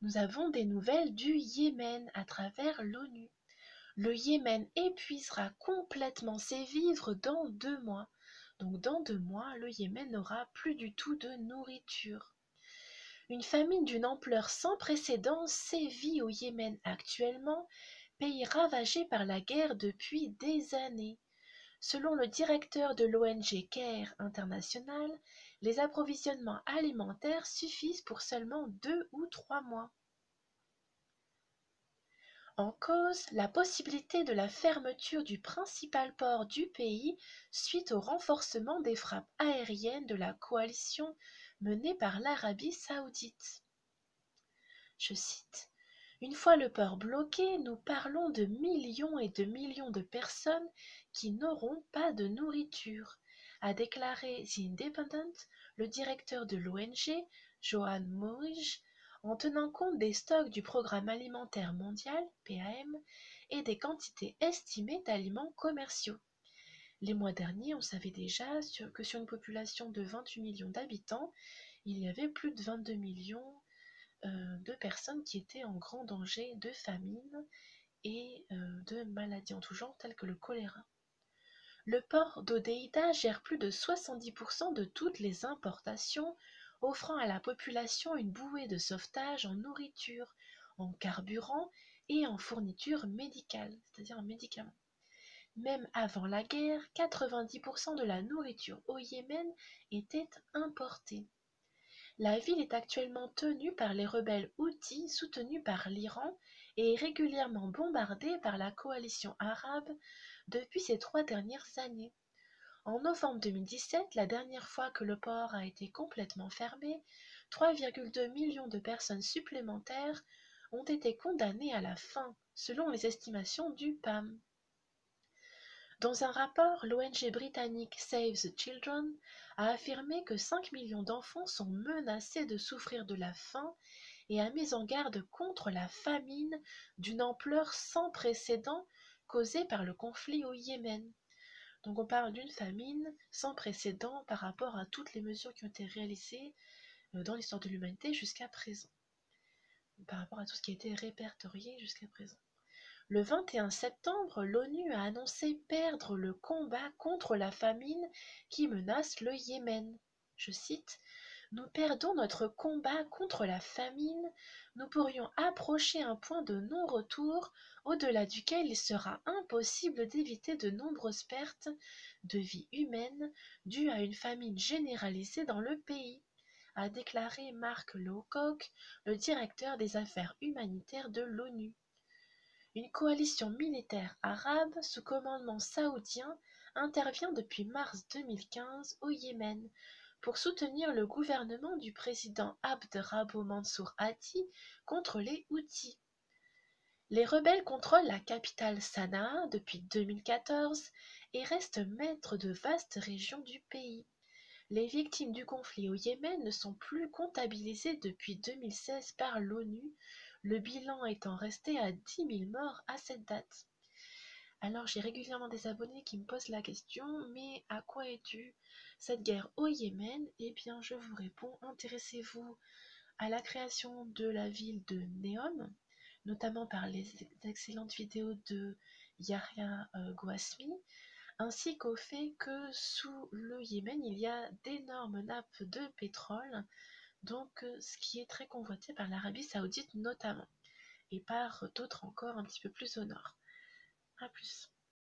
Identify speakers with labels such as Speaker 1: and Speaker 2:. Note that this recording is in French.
Speaker 1: Nous avons des nouvelles du Yémen à travers l'ONU. Le Yémen épuisera complètement ses vivres dans 2 mois. Donc dans 2 mois, le Yémen n'aura plus du tout de nourriture. Une famine d'une ampleur sans précédent sévit au Yémen actuellement, pays ravagé par la guerre depuis des années. Selon le directeur de l'ONG CARE International, les approvisionnements alimentaires suffisent pour seulement 2 ou 3 mois. En cause, la possibilité de la fermeture du principal port du pays suite au renforcement des frappes aériennes de la coalition menée par l'Arabie saoudite. Je cite: Une fois le port bloqué, nous parlons de millions et de millions de personnes qui n'auront pas de nourriture, a déclaré The Independent, le directeur de l'ONG, Johan Moij, en tenant compte des stocks du Programme alimentaire mondial, PAM, et des quantités estimées d'aliments commerciaux. Les mois derniers, on savait déjà que sur une population de 28 millions d'habitants, il y avait plus de 22 millions de personnes qui étaient en grand danger de famine et de maladies en tout genre telles que le choléra. Le port d'Hodeïda gère plus de 70% de toutes les importations, offrant à la population une bouée de sauvetage en nourriture, en carburant et en fourniture médicale, c'est-à-dire en médicaments. Même avant la guerre, 90% de la nourriture au Yémen était importée. La ville est actuellement tenue par les rebelles houthis soutenus par l'Iran et est régulièrement bombardée par la coalition arabe depuis ces 3 dernières années. En novembre 2017, la dernière fois que le port a été complètement fermé, 3,2 millions de personnes supplémentaires ont été condamnées à la faim, selon les estimations du PAM. Dans un rapport, l'ONG britannique Save the Children a affirmé que 5 millions d'enfants sont menacés de souffrir de la faim et a mis en garde contre la famine d'une ampleur sans précédent causée par le conflit au Yémen. Donc on parle d'une famine sans précédent par rapport à toutes les mesures qui ont été réalisées dans l'histoire de l'humanité jusqu'à présent, par rapport à tout ce qui a été répertorié jusqu'à présent. Le 21 septembre, l'ONU a annoncé perdre le combat contre la famine qui menace le Yémen. Je cite: Nous perdons notre combat contre la famine, nous pourrions approcher un point de non-retour au-delà duquel il sera impossible d'éviter de nombreuses pertes de vies humaines dues à une famine généralisée dans le pays, a déclaré Mark Lowcock, le directeur des affaires humanitaires de l'ONU. Une coalition militaire arabe sous commandement saoudien intervient depuis mars 2015 au Yémen pour soutenir le gouvernement du président Abd Rabbo Mansour Hadi contre les Houthis. Les rebelles contrôlent la capitale Sanaa depuis 2014 et restent maîtres de vastes régions du pays. Les victimes du conflit au Yémen ne sont plus comptabilisées depuis 2016 par l'ONU, le bilan étant resté à 10 000 morts à cette date. Alors j'ai régulièrement des abonnés qui me posent la question: mais à quoi est due cette guerre au Yémen? Eh bien je vous réponds, intéressez-vous à la création de la ville de Neom, notamment par les excellentes vidéos de Yahya Gouasmi, ainsi qu'au fait que sous le Yémen, il y a d'énormes nappes de pétrole, donc ce qui est très convoité par l'Arabie saoudite notamment, et par d'autres encore un petit peu plus au nord. A plus.